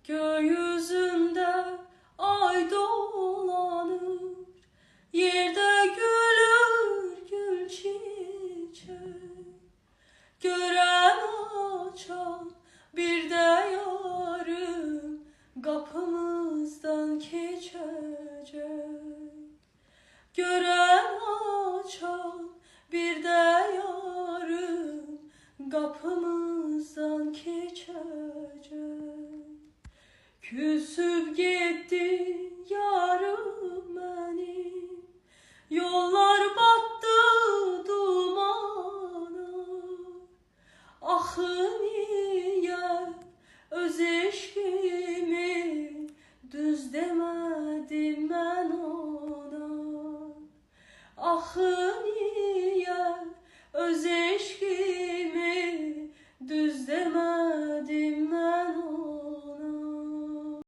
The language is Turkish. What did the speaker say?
Gökyüzünde ay dolanır, yerde gülür gül çiçek. Gören açan bir de yarım kapımızdan geçecek. Gören açan bir de yarım kapımızdan geçecek. Küsüp gitti yarım benim, yollar battı dumana. Ahı niye öz eşki